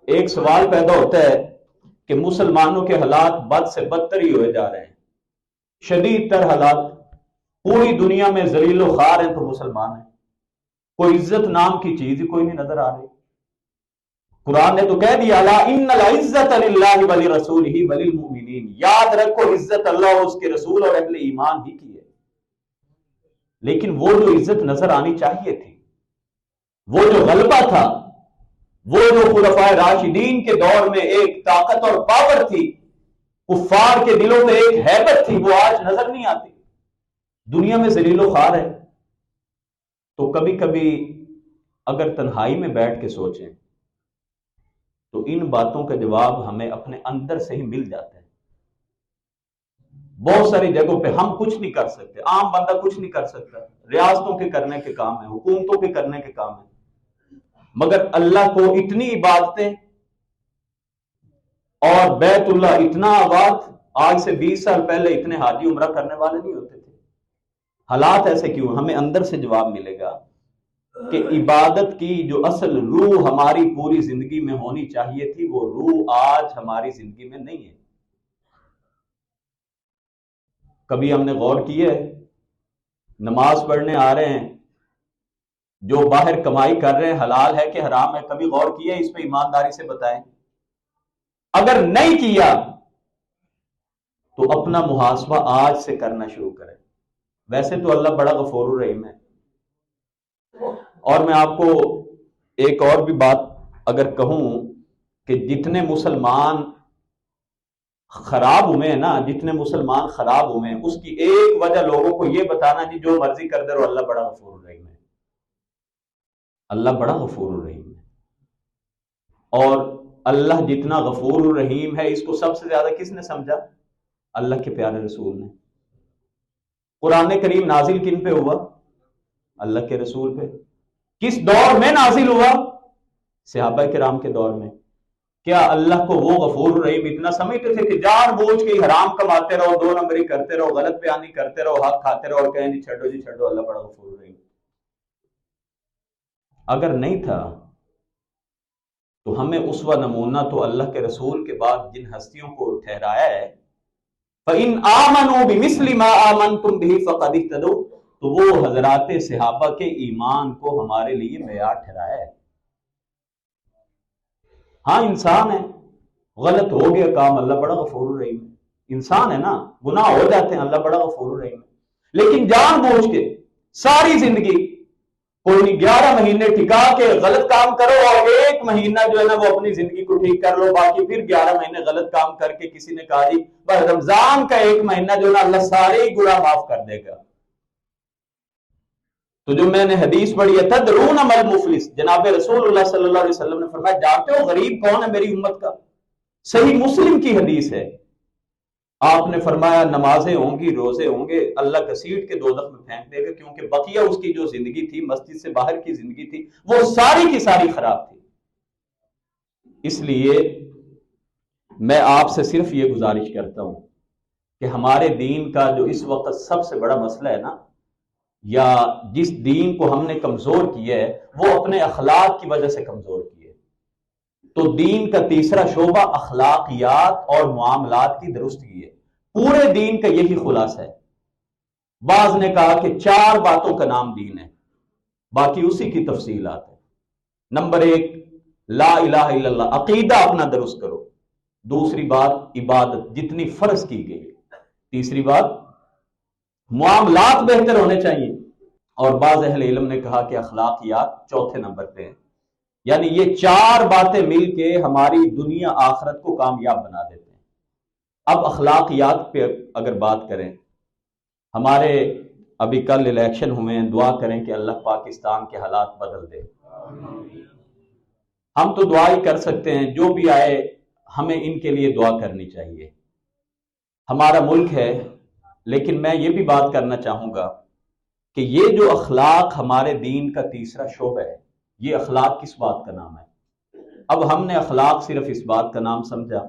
ایک سوال پیدا ہوتا ہے کہ مسلمانوں کے حالات بد سے بدتر ہی ہوئے جا رہے ہیں، شدید تر حالات، پوری دنیا میں ذلیل و خوار ہیں تو مسلمان ہیں، کوئی عزت نام کی چیز ہی کوئی نہیں نظر آ رہی۔ قرآن نے تو کہہ دیا الا ان العزت للہ ولرسولہ وللمؤمنین، یاد رکھو عزت اللہ اور اس کے رسول اور اہل ایمان ہی کی ہے۔ لیکن وہ جو عزت نظر آنی چاہیے تھی، وہ جو غلبہ تھا، وہ جو خلفائے راشدین کے دور میں ایک طاقت اور پاور تھی، کفار کے دلوں میں ایک ہیبت تھی، وہ آج نظر نہیں آتی۔ دنیا میں ذلیل و خوار ہے۔ تو کبھی کبھی اگر تنہائی میں بیٹھ کے سوچیں تو ان باتوں کا جواب ہمیں اپنے اندر سے ہی مل جاتا ہے۔ بہت ساری جگہوں پہ ہم کچھ نہیں کر سکتے، عام بندہ کچھ نہیں کر سکتا، ریاستوں کے کرنے کے کام ہے، حکومتوں کے کرنے کے کام ہے، مگر اللہ کو اتنی عبادتیں اور بیت اللہ اتنا آباد، آج سے 20 سال پہلے اتنے حاجی عمرہ کرنے والے نہیں ہوتے تھے۔ حالات ایسے کیوں؟ ہمیں اندر سے جواب ملے گا کہ عبادت کی جو اصل روح ہماری پوری زندگی میں ہونی چاہیے تھی، وہ روح آج ہماری زندگی میں نہیں ہے۔ کبھی ہم نے غور کیا ہے؟ نماز پڑھنے آ رہے ہیں، جو باہر کمائی کر رہے ہیں، حلال ہے کہ حرام ہے، کبھی غور کیا ہے اس پہ؟ ایمانداری سے بتائیں۔ اگر نہیں کیا تو اپنا محاسبہ آج سے کرنا شروع کریں۔ ویسے تو اللہ بڑا غفور الرحیم ہے، اور میں آپ کو ایک اور بھی بات اگر کہوں کہ جتنے مسلمان خراب ہوئے ہیں نا، جتنے مسلمان خراب ہوئے ہیں، اس کی ایک وجہ لوگوں کو یہ بتانا جی جو مرضی کر دے رہو، اللہ بڑا غفور الرحیم ہے، اللہ بڑا غفور الرحیم ہے۔ اور اللہ جتنا غفور الرحیم ہے، اس کو سب سے زیادہ کس نے سمجھا؟ اللہ کے پیارے رسول نے۔ قرآن کریم نازل کن پہ ہوا؟ اللہ کے رسول پہ۔ کس دور میں نازل ہوا؟ صحابہ کرام کے دور میں۔ کیا اللہ کو وہ غفور الرحیم اتنا سمجھتے تھے کہ جان بوجھ کے حرام کماتے رہو، 2 نمبری کرتے رہو، غلط بیانی کرتے رہو، حق کھاتے رہو، اور کہیں جی چھڈو اللہ بڑا غفور الرحیم؟ اگر نہیں تھا تو ہمیں اسوہ نمونہ تو اللہ کے رسول کے بعد جن ہستیوں کو ٹھہرایا ہے، فَإِنْ آمَنُوا بِمِثْلِ مَا آمَنْتُمْ بِهِ فَقَدِ اهْتَدَوْا، تو وہ حضرات صحابہ کے ایمان کو ہمارے لیے معیار ٹھہرایا ہے۔ ہاں انسان ہے، غلط ہو گیا کام، اللہ بڑا غفور الرحیم ہے۔ انسان ہے نا، گناہ ہو جاتے ہیں، اللہ بڑا غفور الرحیم ہے۔ لیکن جان بوجھ کے ساری زندگی کوئی نہیں، 11 مہینے ٹھکا کے غلط کام کرو اور 1 مہینہ جو ہے نا وہ اپنی زندگی کو ٹھیک کر لو، باقی پھر 11 مہینے غلط کام کر کے کسی نے کہا جی بس رمضان کا 1 مہینہ جو ہے نا اللہ سارے ہی گناہ معاف کر دے گا۔ تو جو میں نے حدیث پڑھی ہے، تدرون ما المفلس، جناب رسول اللہ صلی اللہ علیہ وسلم نے فرمایا جانتے ہو غریب کون ہے میری امت کا؟ صحیح مسلم کی حدیث ہے۔ آپ نے فرمایا نمازیں ہوں گی، روزے ہوں گے، اللہ گھسیٹ کے دوزخ میں پھینک دے گا، کیونکہ بقیہ اس کی جو زندگی تھی، مسجد سے باہر کی زندگی تھی، وہ ساری کی ساری خراب تھی۔ اس لیے میں آپ سے صرف یہ گزارش کرتا ہوں کہ ہمارے دین کا جو اس وقت سب سے بڑا مسئلہ ہے نا، یا جس دین کو ہم نے کمزور کیا ہے، وہ اپنے اخلاق کی وجہ سے کمزور کیا ہے۔ تو دین کا تیسرا شعبہ اخلاقیات اور معاملات کی درستگی ہے۔ پورے دین کا یہی خلاصہ ہے۔ بعض نے کہا کہ 4 باتوں کا نام دین ہے، باقی اسی کی تفصیلات ہے۔ نمبر 1 لا الہ الا اللہ، عقیدہ اپنا درست کرو۔ دوسری بات عبادت جتنی فرض کی گئی ہے۔ تیسری بات معاملات بہتر ہونے چاہیے، اور بعض اہل علم نے کہا کہ اخلاقیات چوتھے نمبر پہ ہیں۔ یعنی یہ 4 باتیں مل کے ہماری دنیا آخرت کو کامیاب بنا دیتے ہیں۔ اب اخلاقیات پہ اگر بات کریں، ہمارے ابھی کل الیکشن ہوئے ہیں، دعا کریں کہ اللہ پاکستان کے حالات بدل دے۔ ہم تو دعا ہی کر سکتے ہیں، جو بھی آئے ہمیں ان کے لیے دعا کرنی چاہیے۔ ہمارا ملک ہے، لیکن میں یہ بھی بات کرنا چاہوں گا کہ یہ جو اخلاق ہمارے دین کا تیسرا شعبہ ہے، یہ اخلاق کس بات کا نام ہے؟ اب ہم نے اخلاق صرف اس بات کا نام سمجھا،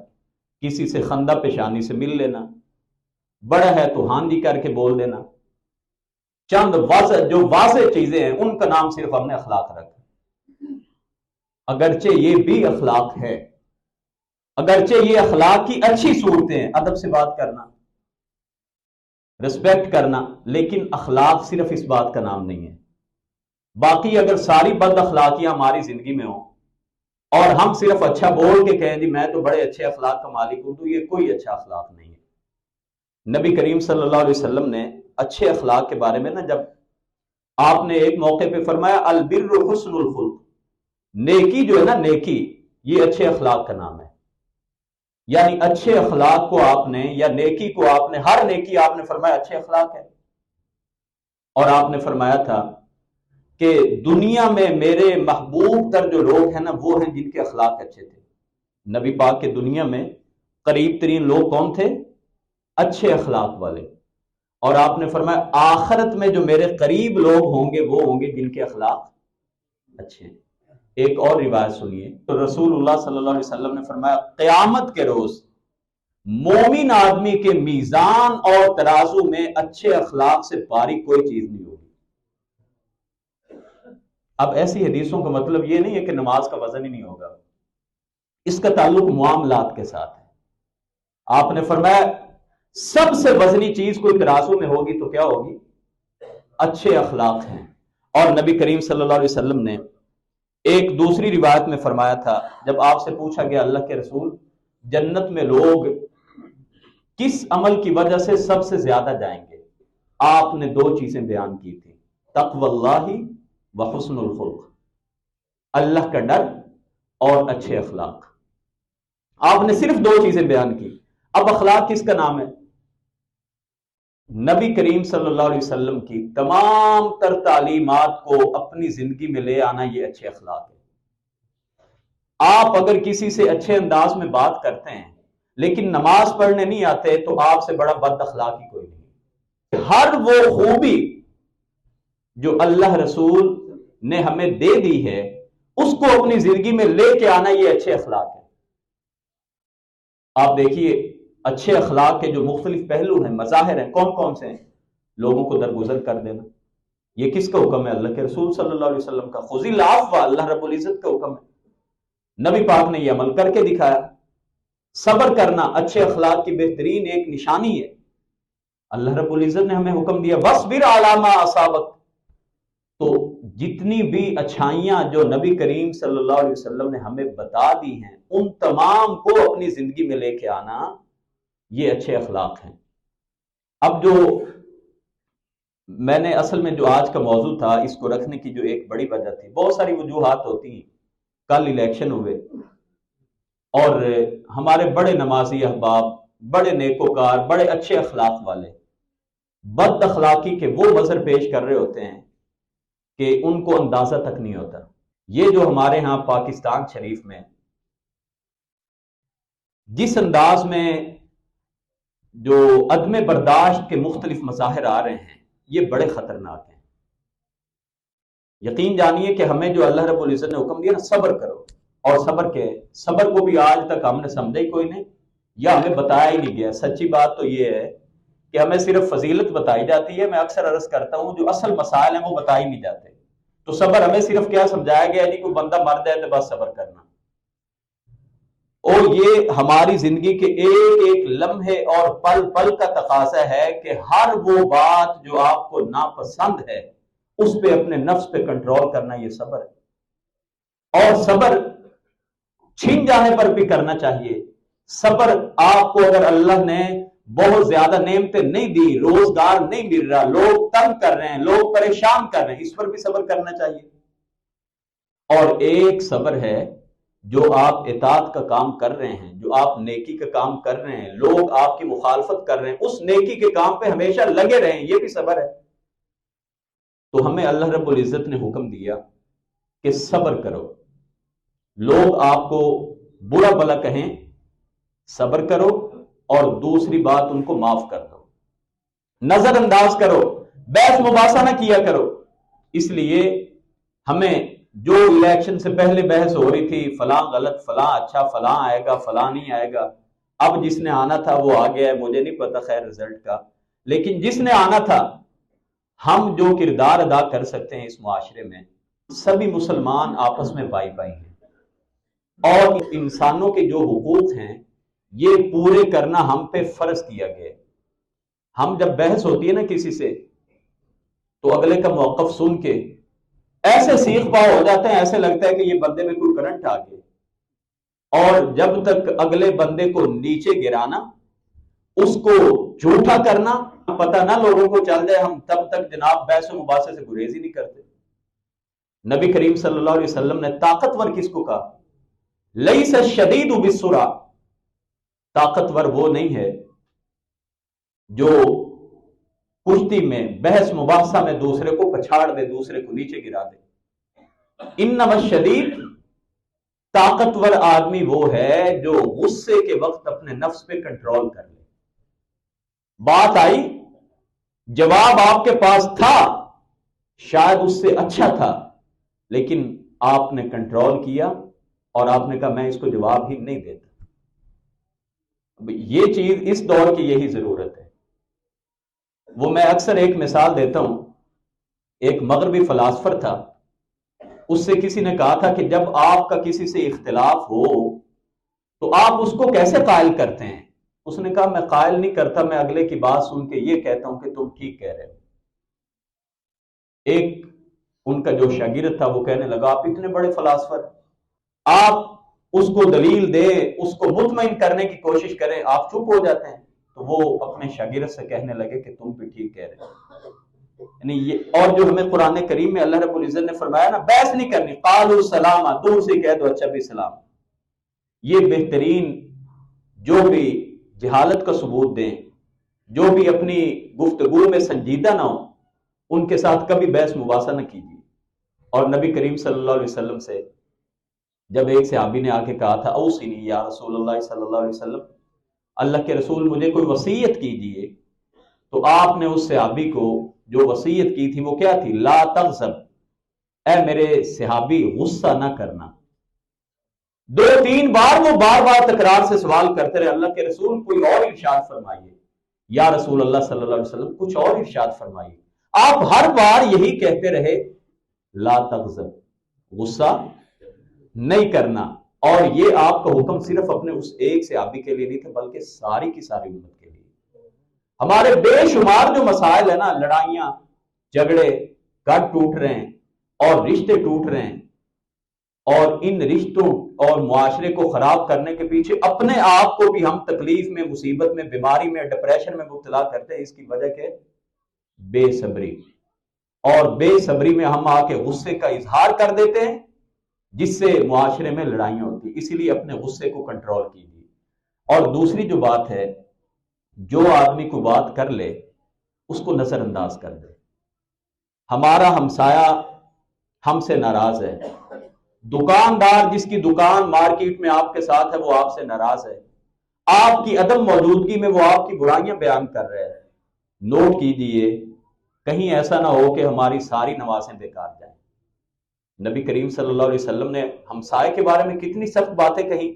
کسی سے خندہ پیشانی سے مل لینا، بڑا ہے تو ہاں جی کر کے بول دینا، چند جو واضح چیزیں ہیں ان کا نام صرف ہم نے اخلاق رکھا۔ اگرچہ یہ بھی اخلاق ہے، اگرچہ یہ اخلاق کی اچھی صورتیں ہیں، ادب سے بات کرنا، رسپیکٹ کرنا، لیکن اخلاق صرف اس بات کا نام نہیں ہے۔ باقی اگر ساری بد اخلاقیاں ہماری زندگی میں ہوں اور ہم صرف اچھا بول کے کہیں جی میں تو بڑے اچھے اخلاق کا مالک ہوں، تو یہ کوئی اچھا اخلاق نہیں ہے۔ نبی کریم صلی اللہ علیہ وسلم نے اچھے اخلاق کے بارے میں جب آپ نے ایک موقع پہ فرمایا البر حسن الخلق، نیکی جو ہے نا، نیکی یہ اچھے اخلاق کا نام ہے۔ یعنی اچھے اخلاق کو آپ نے، یا نیکی کو آپ نے، ہر نیکی آپ نے فرمایا اچھے اخلاق ہے۔ اور آپ نے فرمایا تھا کہ دنیا میں میرے محبوب تر جو لوگ ہیں نا، وہ ہیں جن کے اخلاق اچھے تھے۔ نبی پاک کے دنیا میں قریب ترین لوگ کون تھے؟ اچھے اخلاق والے۔ اور آپ نے فرمایا آخرت میں جو میرے قریب لوگ ہوں گے وہ ہوں گے جن کے اخلاق اچھے ہیں۔ ایک اور روایت سنیے، تو رسول اللہ صلی اللہ علیہ وسلم نے فرمایا قیامت کے روز مومن آدمی کے میزان اور ترازو میں اچھے اخلاق سے باری کوئی چیز نہیں ہوگی۔ اب ایسی حدیثوں کا مطلب یہ نہیں ہے کہ نماز کا وزن ہی نہیں ہوگا، اس کا تعلق معاملات کے ساتھ ہے۔ آپ نے فرمایا سب سے وزنی چیز کوئی ترازو میں ہوگی تو کیا ہوگی؟ اچھے اخلاق ہیں۔ اور نبی کریم صلی اللہ علیہ وسلم نے ایک دوسری روایت میں فرمایا تھا، جب آپ سے پوچھا گیا اللہ کے رسول جنت میں لوگ کس عمل کی وجہ سے سب سے زیادہ جائیں گے، آپ نے دو چیزیں بیان کی تھی، تقوی اللہ وحسن الخلق، اللہ کا ڈر اور اچھے اخلاق۔ آپ نے صرف دو چیزیں بیان کی۔ اب اخلاق کس کا نام ہے؟ نبی کریم صلی اللہ علیہ وسلم کی تمام تر تعلیمات کو اپنی زندگی میں لے آنا یہ اچھے اخلاق ہے۔ آپ اگر کسی سے اچھے انداز میں بات کرتے ہیں لیکن نماز پڑھنے نہیں آتے تو آپ سے بڑا بد اخلاق ہی کوئی نہیں۔ ہر وہ خوبی جو اللہ رسول نے ہمیں دے دی ہے اس کو اپنی زندگی میں لے کے آنا یہ اچھے اخلاق ہے۔ آپ دیکھیے اچھے اخلاق کے جو مختلف پہلو ہیں، مظاہر ہیں، کون کون سے ہیں؟ لوگوں کو درگزر کر دینا، یہ کس کا حکم ہے؟ اللہ کے رسول صلی اللہ علیہ وسلم کا۔ خذ العفو، اللہ رب العزت کا حکم ہے، نبی پاک نے یہ عمل کر کے دکھایا۔ صبر کرنا اچھے اخلاق کی بہترین ایک نشانی ہے، اللہ رب العزت نے ہمیں حکم دیا وَاصْبِرْ عَلَىٰ مَا أَصَابَكَ۔ تو جتنی بھی اچھائیاں جو نبی کریم صلی اللہ علیہ وسلم نے ہمیں بتا دی ہیں ان تمام کو اپنی زندگی میں لے کے آنا یہ اچھے اخلاق ہیں۔ اب جو میں نے اصل میں جو آج کا موضوع تھا اس کو رکھنے کی جو ایک بڑی وجہ تھی، بہت ساری وجوہات ہوتی ہیں، کل الیکشن ہوئے اور ہمارے بڑے نمازی احباب، بڑے نیکوکار، بڑے اچھے اخلاق والے بد اخلاقی کے وہ مظہر پیش کر رہے ہوتے ہیں کہ ان کو اندازہ تک نہیں ہوتا۔ یہ جو ہمارے ہاں پاکستان شریف میں جس انداز میں جو عدم برداشت کے مختلف مظاہر آ رہے ہیں یہ بڑے خطرناک ہیں۔ یقین جانیے کہ ہمیں جو اللہ رب العزت نے حکم دیا نا صبر کرو، اور صبر کے صبر کو بھی آج تک ہم نے سمجھا ہی کوئی نہیں یا ہمیں بتایا ہی نہیں گیا۔ سچی بات تو یہ ہے کہ ہمیں صرف فضیلت بتائی جاتی ہے، میں اکثر عرض کرتا ہوں جو اصل مسائل ہیں وہ بتائی نہیں جاتے۔ تو صبر ہمیں صرف کیا سمجھایا گیا جی کوئی بندہ مر جائے تو بس صبر کرنا، اور یہ ہماری زندگی کے ایک ایک لمحے اور پل پل کا تقاضا ہے کہ ہر وہ بات جو آپ کو ناپسند ہے اس پہ اپنے نفس پہ کنٹرول کرنا، یہ صبر ہے۔ اور صبر چھن جانے پر بھی کرنا چاہیے۔ صبر آپ کو اگر اللہ نے بہت زیادہ نعمتیں نہیں دی، روزگار نہیں مل رہا، لوگ تنگ کر رہے ہیں، لوگ پریشان کر رہے ہیں، اس پر بھی صبر کرنا چاہیے۔ اور ایک صبر ہے جو آپ اطاعت کا کام کر رہے ہیں، جو آپ نیکی کا کام کر رہے ہیں، لوگ آپ کی مخالفت کر رہے ہیں، اس نیکی کے کام پہ ہمیشہ لگے رہیں، یہ بھی صبر ہے۔ تو ہمیں اللہ رب العزت نے حکم دیا کہ صبر کرو، لوگ آپ کو برا بھلا کہیں صبر کرو، اور دوسری بات ان کو معاف کر دو، نظر انداز کرو، بحث مباحثہ نہ کیا کرو۔ اس لیے ہمیں جو الیکشن سے پہلے بحث ہو رہی تھی فلاں غلط، فلاں اچھا، فلاں آئے گا، فلاں نہیں آئے گا، اب جس نے آنا تھا وہ آ گیا ہے، مجھے نہیں پتا خیر رزلٹ کا، لیکن جس نے آنا تھا ہم جو کردار ادا کر سکتے ہیں اس معاشرے میں، سبھی مسلمان آپس میں بھائی بھائی ہیں، اور انسانوں کے جو حقوق ہیں یہ پورے کرنا ہم پہ فرض کیا گیا ہے۔ ہم جب بحث ہوتی ہے نا کسی سے تو اگلے کا موقف سن کے ایسے سیخ پاؤ ہو جاتے ہیں، ایسے لگتا ہے کہ یہ بندے میں کوئی کرنٹ آ گیا، اور جب تک اگلے بندے کو نیچے گرانا، اس کو جھوٹا کرنا پتہ نہ لوگوں کو چل جائے، ہم تب تک جناب بحث و مباحثے سے گریز ہی نہیں کرتے۔ نبی کریم صلی اللہ علیہ وسلم نے طاقتور کس کو کہا؟ لیس الشدید بالسرعہ، طاقتور وہ نہیں ہے جو کشتی میں بحث مباحثہ میں دوسرے کو پچھاڑ دے، دوسرے کو نیچے گرا دے۔ انما الشدید، طاقتور آدمی وہ ہے جو غصے کے وقت اپنے نفس پہ کنٹرول کر لے۔ بات آئی، جواب آپ کے پاس تھا، شاید اس سے اچھا تھا، لیکن آپ نے کنٹرول کیا اور آپ نے کہا میں اس کو جواب ہی نہیں دیتا۔ یہ چیز اس دور کی یہی ضرورت ہے۔ وہ میں اکثر ایک مثال دیتا ہوں، ایک مغربی فلاسفر تھا، اس سے کسی نے کہا تھا کہ جب آپ کا کسی سے اختلاف ہو تو آپ اس کو کیسے قائل کرتے ہیں؟ اس نے کہا میں قائل نہیں کرتا، میں اگلے کی بات سن کے یہ کہتا ہوں کہ تم ٹھیک کہہ رہے ہو۔ ایک ان کا جو شاگرد تھا وہ کہنے لگا آپ اتنے بڑے فلاسفر، آپ اس کو دلیل دے، اس کو مطمئن کرنے کی کوشش کریں، آپ چپ ہو جاتے ہیں۔ تو وہ اپنے شاگرد سے کہنے لگے کہ تم بھی ٹھیک کہہ رہے ہو۔ یعنی یہ، اور جو ہمیں قرآن کریم میں اللہ رب العزت نے فرمایا نا بحث نہیں کرنی، قالوا سلاما، دور سے کہہ دو اچھا بھی سلام۔ یہ بہترین، جو بھی جہالت کا ثبوت دیں، جو بھی اپنی گفتگو میں سنجیدہ نہ ہو، ان کے ساتھ کبھی بحث مباحثہ نہ کیجیے۔ اور نبی کریم صلی اللہ علیہ وسلم سے جب ایک صحابی نے آ کے کہا تھا اوصنی یا رسول اللہ صلی اللہ علیہ وسلم، اللہ کے رسول مجھے کوئی وصیت کیجیے، تو آپ نے اس صحابی کو جو وصیت کی تھی وہ کیا تھی؟ لا تغضب، اے میرے صحابی غصہ نہ کرنا۔ دو تین بار وہ بار بار تکرار سے سوال کرتے رہے، اللہ کے رسول کوئی اور ارشاد فرمائیے، یا رسول اللہ صلی اللہ علیہ وسلم کچھ اور ارشاد فرمائیے۔ آپ ہر بار یہی کہتے رہے لا تغضب، غصہ نہیں کرنا۔ اور یہ آپ کا حکم صرف اپنے اس ایک صحابی کے لیے نہیں تھا بلکہ ساری کی ساری امت کے لیے۔ ہمارے بے شمار جو مسائل ہیں نا، لڑائیاں، جھگڑے، گھر ٹوٹ رہے ہیں اور رشتے ٹوٹ رہے ہیں، اور ان رشتوں اور معاشرے کو خراب کرنے کے پیچھے اپنے آپ کو بھی ہم تکلیف میں، مصیبت میں، بیماری میں، ڈپریشن میں مبتلا کرتے ہیں۔ اس کی وجہ کیا ہے؟ بے صبری۔ اور بے صبری میں ہم آ کے غصے کا اظہار کر دیتے ہیں، جس سے معاشرے میں لڑائیاں ہوتی ہیں۔ اسی لیے اپنے غصے کو کنٹرول کیجیے۔ اور دوسری جو بات ہے، جو آدمی کو بات کر لے اس کو نظر انداز کر دے۔ ہمارا ہمسایہ ہم سے ناراض ہے، دکاندار جس کی دکان مارکیٹ میں آپ کے ساتھ ہے وہ آپ سے ناراض ہے، آپ کی عدم موجودگی میں وہ آپ کی برائیاں بیان کر رہے ہیں، نوٹ کیجئے کہیں ایسا نہ ہو کہ ہماری ساری نمازیں بیکار جائیں۔ نبی کریم صلی اللہ علیہ وسلم نے ہمسائے کے بارے میں کتنی سخت باتیں کہیں۔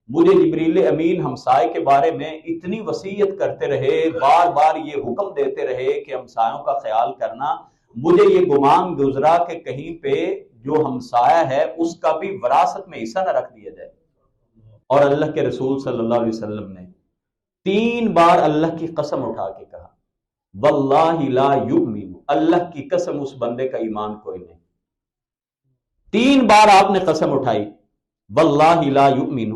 مجھے جبریل امین ہمسائے کے بارے میں اتنی وصیت کرتے رہے، بار بار یہ حکم دیتے رہے کہ ہمسایوں کا خیال کرنا۔ مجھے یہ گمان گزرا کہ کہیں پہ جو ہمسایہ ہے اس کا بھی وراثت میں حصہ نہ رکھ دیا جائے۔ اور اللہ کے رسول صلی اللہ علیہ وسلم نے 3 بار اللہ کی قسم اٹھا کے کہا واللہ لا یؤمن، اللہ کی قسم اس بندے کا ایمان کوئی نہیں۔ 3 بار آپ نے قسم اٹھائی، واللہ لا یؤمن،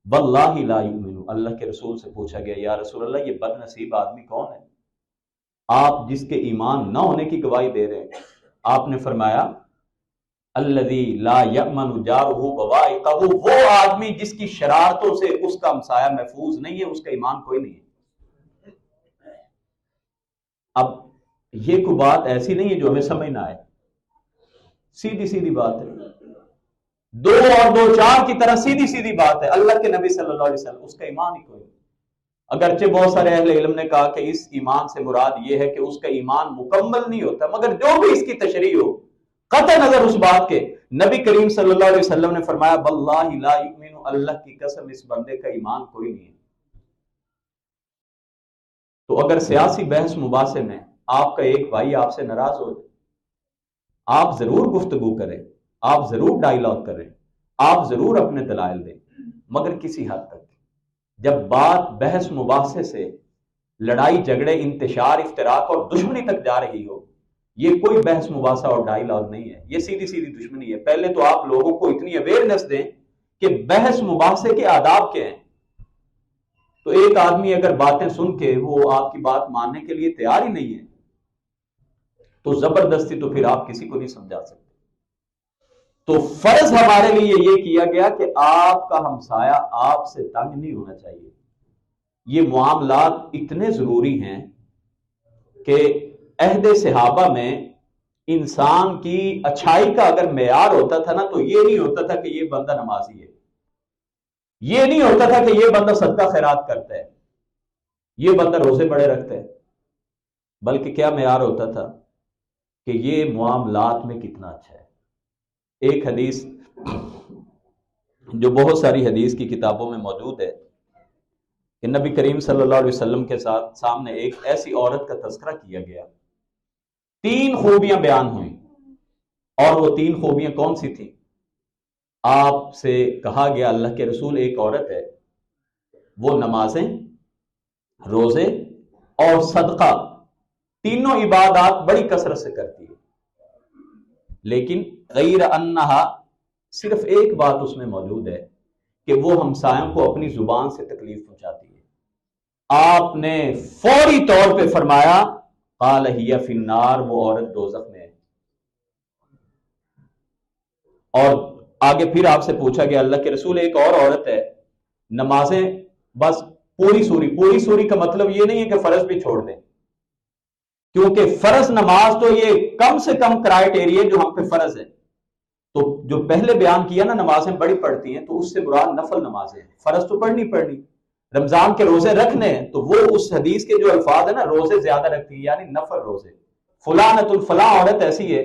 واللہ لا یؤمن۔ اللہ کے رسول سے پوچھا گیا یا رسول اللہ یہ بد نصیب آدمی کون ہے آپ جس کے ایمان نہ ہونے کی گواہی دے رہے ہیں؟ آپ نے فرمایا الذی لا یأمن جارہ بوائقہ، وہ آدمی جس کی شرارتوں سے اس کا ہمسایہ محفوظ نہیں ہے، اس کا ایمان کوئی نہیں ہے۔ اب یہ کوئی بات ایسی نہیں ہے جو ہمیں سمجھ نہ آئے، سیدھی سیدھی بات ہے، 2 اور 2 4 کی طرح سیدھی سیدھی بات ہے۔ اللہ کے نبی صلی اللہ علیہ وسلم اس کا ایمان ہی کوئی نہیں۔ اگرچہ بہت سارے اہل علم نے کہا کہ اس ایمان سے مراد یہ ہے کہ اس کا ایمان مکمل نہیں ہوتا، مگر جو بھی اس کی تشریح ہو، قطع نظر اس بات کے، نبی کریم صلی اللہ علیہ وسلم نے فرمایا واللہ لا یؤمن، اللہ کی قسم اس بندے کا ایمان کوئی نہیں ہے۔ تو اگر سیاسی بحث مباحثے میں آپ کا ایک بھائی آپ سے ناراض ہو جائے، آپ ضرور گفتگو کریں، آپ ضرور ڈائیلاگ کریں، آپ ضرور اپنے دلائل دیں، مگر کسی حد تک. جب بات بحث مباحثے سے لڑائی جھگڑے انتشار افتراق اور دشمنی تک جا رہی ہو، یہ کوئی بحث مباحثہ اور ڈائیلاگ نہیں ہے، یہ سیدھی سیدھی دشمنی ہے. پہلے تو آپ لوگوں کو اتنی اویئرنیس دیں کہ بحث مباحثے کے آداب کیا ہیں. تو ایک آدمی اگر باتیں سن کے وہ آپ کی بات ماننے کے لیے تیار ہی نہیں ہے تو زبردستی تو پھر آپ کسی کو نہیں سمجھا سکتے. تو فرض ہمارے لیے یہ کیا گیا کہ آپ کا ہمسایہ آپ سے تنگ نہیں ہونا چاہیے. یہ معاملات اتنے ضروری ہیں کہ عہد صحابہ میں انسان کی اچھائی کا اگر معیار ہوتا تھا نا تو یہ نہیں ہوتا تھا کہ یہ بندہ نمازی ہے، یہ نہیں ہوتا تھا کہ یہ بندہ صدقہ خیرات کرتا ہے، یہ بندہ روزے بڑے رکھتا ہے، بلکہ کیا معیار ہوتا تھا کہ یہ معاملات میں کتنا اچھا ہے. ایک حدیث جو بہت ساری حدیث کی کتابوں میں موجود ہے کہ نبی کریم صلی اللہ علیہ وسلم کے ساتھ سامنے ایک ایسی عورت کا تذکرہ کیا گیا، 3 خوبیاں بیان ہوئیں، اور وہ 3 خوبیاں کون سی تھیں؟ آپ سے کہا گیا اللہ کے رسول ایک عورت ہے، وہ نمازیں، روزے اور صدقہ تینوں عبادات بڑی کثرت سے کرتی ہے، لیکن غیر انہا صرف ایک بات اس میں موجود ہے کہ وہ ہمسایوں کو اپنی زبان سے تکلیف پہنچاتی ہے. آپ نے فوری طور پہ فرمایا قال ہی فی النار، وہ عورت دوزخ میں ہے. اور آگے پھر آپ سے پوچھا گیا اللہ کے رسول ایک اور عورت ہے، نمازیں بس پوری سوری کا مطلب یہ نہیں ہے کہ فرض بھی چھوڑ دیں، کیونکہ فرض نماز تو یہ کم سے کم کرائٹیریا جو ہم پہ فرض ہے. تو جو پہلے بیان کیا نا نمازیں بڑی پڑھتی ہیں، تو اس سے مراد نفل نمازیں، فرض تو پڑھنی. رمضان کے روزے رکھنے ہیں تو وہ اس حدیث کے جو الفاظ ہیں نا روزے زیادہ رکھتی ہیں، یعنی نفل روزے. فلانت الفلاں عورت ایسی ہے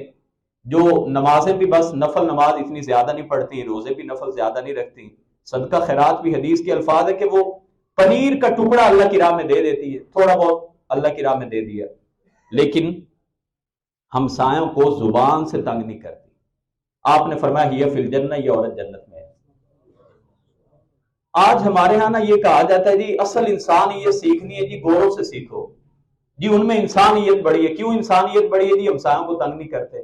جو نمازیں بھی بس نفل نماز اتنی زیادہ نہیں پڑھتی، روزے بھی نفل زیادہ نہیں رکھتی، صدقہ خیرات بھی حدیث کے الفاظ ہے کہ وہ پنیر کا ٹکڑا اللہ کی راہ میں دے دیتی ہے، تھوڑا بہت اللہ کی راہ میں دے دیا، لیکن ہمسایوں کو زبان سے تنگ نہیں کرتی. آپ نے فرمایا ہی فی الجنہ، یہ عورت جنت میں ہے. آج ہمارے ہاں نا یہ کہا جاتا ہے جی اصل انسانیت سیکھنی ہے جی گوروں سے سیکھو، جی ان میں انسانیت بڑی ہے. کیوں انسانیت بڑی ہے جی؟ ہمسایوں کو تنگ نہیں کرتے.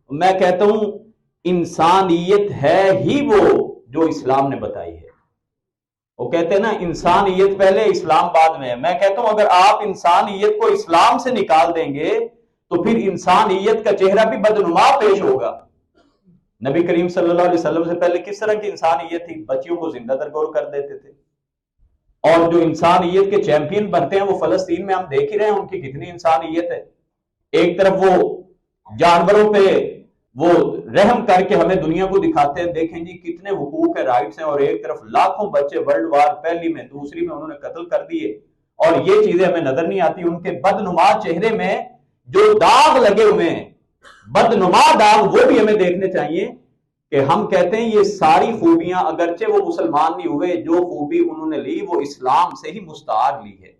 میں کہتا ہوں انسانیت ہے ہی وہ جو اسلام نے بتائی ہے. وہ کہتے ہیں نا انسانیت پہلے اسلام بعد میں ہے. میں کہتا ہوں اگر آپ انسانیت کو اسلام سے نکال دیں گے تو پھر انسانیت کا چہرہ بھی بدنما پیش ہوگا. نبی کریم صلی اللہ علیہ وسلم سے پہلے کس طرح کی انسانیت تھی؟ بچیوں کو زندہ درگور کر دیتے تھے. اور جو انسانیت کے چیمپئن بنتے ہیں وہ فلسطین میں ہم دیکھ ہی رہے ہیں ان کی کتنی انسانیت ہے. ایک طرف وہ جانوروں پہ وہ رحم کر کے ہمیں دنیا کو دکھاتے ہیں، دیکھیں جی کتنے حقوق ہے، رائٹس ہیں، اور ایک طرف لاکھوں بچے ورلڈ وار پہلی میں دوسری میں انہوں نے قتل کر دیے، اور یہ چیزیں ہمیں نظر نہیں آتی. ان کے بدنما چہرے میں جو داغ لگے ہوئے ہیں، بدنما داغ، وہ بھی ہمیں دیکھنے چاہیے. کہ ہم کہتے ہیں یہ ساری خوبیاں اگرچہ وہ مسلمان نہیں ہوئے، جو خوبی انہوں نے لی وہ اسلام سے ہی مستعار لی ہے.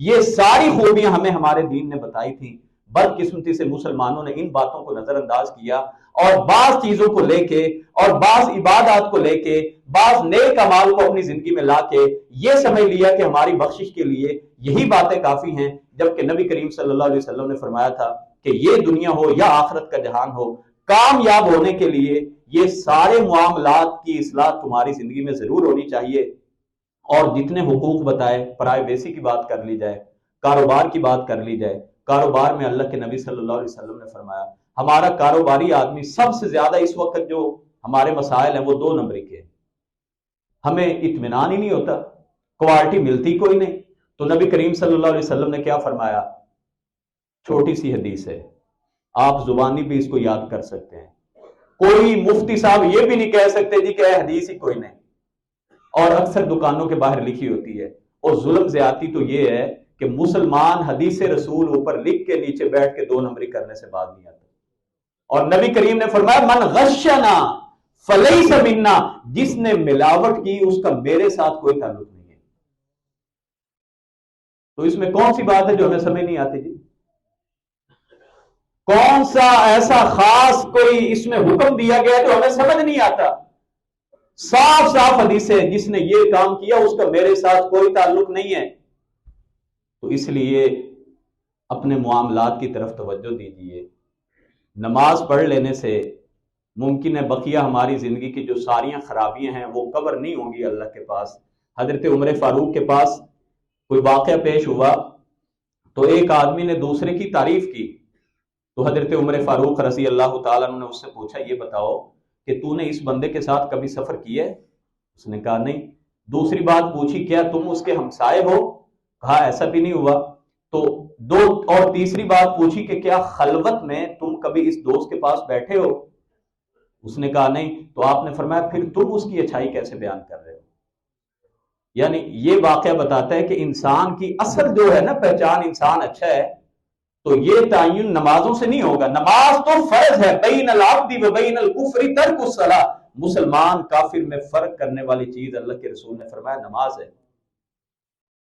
یہ ساری خوبیاں ہمیں ہمارے دین نے بتائی تھی. بدقسمتی سے مسلمانوں نے ان باتوں کو نظر انداز کیا اور بعض چیزوں کو لے کے اور بعض عبادات کو لے کے بعض نیک اعمال کو اپنی زندگی میں لا کے یہ سمجھ لیا کہ ہماری بخشش کے لیے یہی باتیں کافی ہیں، جبکہ نبی کریم صلی اللہ علیہ وسلم نے فرمایا تھا کہ یہ دنیا ہو یا آخرت کا جہان ہو، کامیاب ہونے کے لیے یہ سارے معاملات کی اصلاح تمہاری زندگی میں ضرور ہونی چاہیے. اور جتنے حقوق بتائے، پرائیویسی کی بات کر لی جائے، کاروبار کی بات کر لی جائے. کاروبار میں اللہ کے نبی صلی اللہ علیہ وسلم نے فرمایا ہمارا کاروباری آدمی سب سے زیادہ اس وقت جو ہمارے مسائل ہیں وہ 2 نمبری کے، ہمیں اطمینان ہی نہیں ہوتا، کوالٹی ملتی کوئی نہیں. تو نبی کریم صلی اللہ علیہ وسلم نے کیا فرمایا؟ چھوٹی سی حدیث ہے، آپ زبانی بھی اس کو یاد کر سکتے ہیں. کوئی مفتی صاحب یہ بھی نہیں کہہ سکتے جی کہ حدیث ہی کوئی نہیں، اور اکثر دکانوں کے باہر لکھی ہوتی ہے. اور ظلم زیادتی تو یہ ہے کہ مسلمان حدیث رسول اوپر لکھ کے نیچے بیٹھ کے 2 نمبری کرنے سے بعد نہیں آتا. اور نبی کریم نے فرمایا من غشنا فلیس منا، جس نے ملاوٹ کی اس کا میرے ساتھ کوئی تعلق نہیں ہے. تو اس میں کون سی بات ہے جو ہمیں سمجھ نہیں آتی جی؟ کون سا ایسا خاص کوئی اس میں حکم دیا گیا جو ہمیں سمجھ نہیں آتا؟ صاف صاف حدیث ہے، جس نے یہ کام کیا اس کا میرے ساتھ کوئی تعلق نہیں ہے۔ تو اس لیے اپنے معاملات کی طرف توجہ دیجیے۔ نماز پڑھ لینے سے ممکن ہے بقیہ ہماری زندگی کی جو ساریاں خرابیاں ہیں وہ کور نہیں ہوں گی اللہ کے پاس۔ حضرت عمر فاروق کے پاس کوئی واقعہ پیش ہوا تو ایک آدمی نے دوسرے کی تعریف کی، تو حضرت عمر فاروق رضی اللہ تعالیٰ عنہ نے اس سے پوچھا یہ بتاؤ کہ تو نے اس بندے کے ساتھ کبھی سفر کیا ہے؟ اس نے کہا نہیں۔ دوسری بات پوچھی کیا تم اس کے ہمسائے ہو؟ کہا ایسا بھی نہیں ہوا۔ تو دو اور تیسری بات پوچھی کہ کیا خلوت میں تم کبھی اس دوست کے پاس بیٹھے ہو؟ اس نے کہا نہیں۔ تو آپ نے فرمایا پھر تم اس کی اچھائی کیسے بیان کر رہے ہو؟ یعنی یہ واقعہ بتاتا ہے کہ انسان کی اصل جو ہے نا پہچان، انسان اچھا ہے تو یہ تعین نمازوں سے نہیں ہوگا۔ نماز تو فرض ہے، بین العبد و بین الکفر ترک الصلاۃ۔ مسلمان کافر میں فرق کرنے والی چیز اللہ کے رسول نے فرمایا نماز ہے۔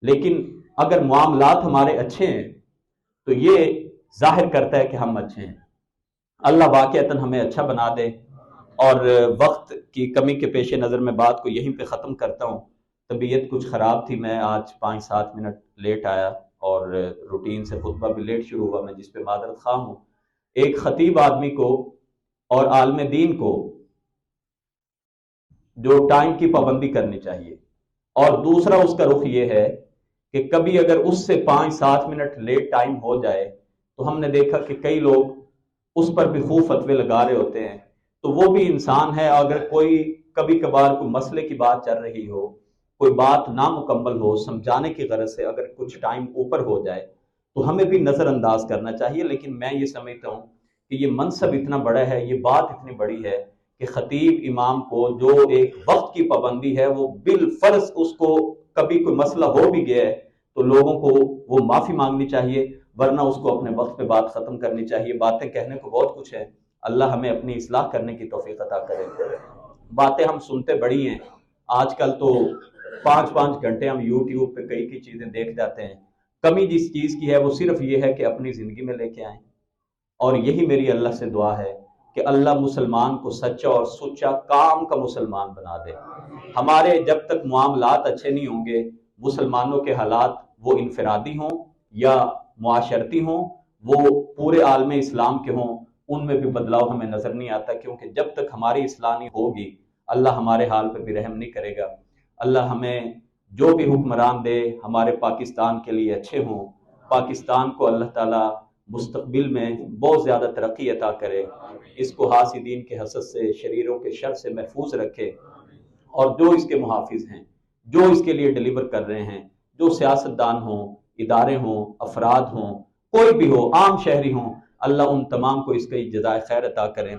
لیکن اگر معاملات ہمارے اچھے ہیں تو یہ ظاہر کرتا ہے کہ ہم اچھے ہیں۔ اللہ واقعتاً ہمیں اچھا بنا دے۔ اور وقت کی کمی کے پیش نظر میں بات کو یہیں پہ ختم کرتا ہوں۔ طبیعت کچھ خراب تھی، میں آج 5-7 منٹ لیٹ آیا اور روٹین سے خطبہ بھی لیٹ شروع ہوا، میں جس پہ معذرت خواہ ہوں۔ ایک خطیب آدمی کو اور عالم دین کو جو ٹائم کی پابندی کرنی چاہیے، اور دوسرا اس کا رخ یہ ہے کہ کبھی اگر اس سے 5-7 منٹ لیٹ ٹائم ہو جائے تو ہم نے دیکھا کہ کئی لوگ اس پر بھی خوب فتوے لگا رہے ہوتے ہیں۔ تو وہ بھی انسان ہے، اگر کوئی کبھی کبھار کوئی مسئلے کی بات چل رہی ہو، کوئی بات نامکمل ہو، سمجھانے کی غرض سے اگر کچھ ٹائم اوپر ہو جائے تو ہمیں بھی نظر انداز کرنا چاہیے۔ لیکن میں یہ سمجھتا ہوں کہ یہ منصب اتنا بڑا ہے، یہ بات اتنی بڑی ہے کہ خطیب امام کو جو ایک وقت کی پابندی ہے وہ بالفرض اس کو کبھی کوئی مسئلہ ہو بھی گیا ہے تو لوگوں کو وہ معافی مانگنی چاہیے، ورنہ اس کو اپنے وقت پہ بات ختم کرنی چاہیے۔ باتیں کہنے کو بہت کچھ ہے، اللہ ہمیں اپنی اصلاح کرنے کی توفیق عطا کرے۔ باتیں ہم سنتے بڑی ہیں، آج کل تو 5-5 گھنٹے ہم یوٹیوب پہ کئی چیزیں دیکھ جاتے ہیں۔ کمی جس چیز کی ہے وہ صرف یہ ہے کہ اپنی زندگی میں لے کے آئیں، اور یہی میری اللہ سے دعا ہے کہ اللہ مسلمان کو سچا اور سچا کام کا مسلمان بنا دے۔ ہمارے جب تک معاملات اچھے نہیں ہوں گے، مسلمانوں کے حالات وہ انفرادی ہوں یا معاشرتی ہوں، وہ پورے عالم اسلام کے ہوں، ان میں بھی بدلاؤ ہمیں نظر نہیں آتا، کیونکہ جب تک ہماری اصلاح نہیں ہوگی اللہ ہمارے حال پہ بھی رحم نہیں کرے گا۔ اللہ ہمیں جو بھی حکمران دے ہمارے پاکستان کے لیے اچھے ہوں، پاکستان کو اللہ تعالیٰ مستقبل میں بہت زیادہ ترقی عطا کرے، اس کو حاسدین کے حسد سے، شریروں کے شر سے محفوظ رکھے، اور جو اس کے محافظ ہیں، جو اس کے لیے ڈیلیور کر رہے ہیں، جو سیاستدان ہوں، ادارے ہوں، افراد ہوں، کوئی بھی ہو، عام شہری ہوں، اللہ ان تمام کو اس کا جزائے خیر عطا کریں۔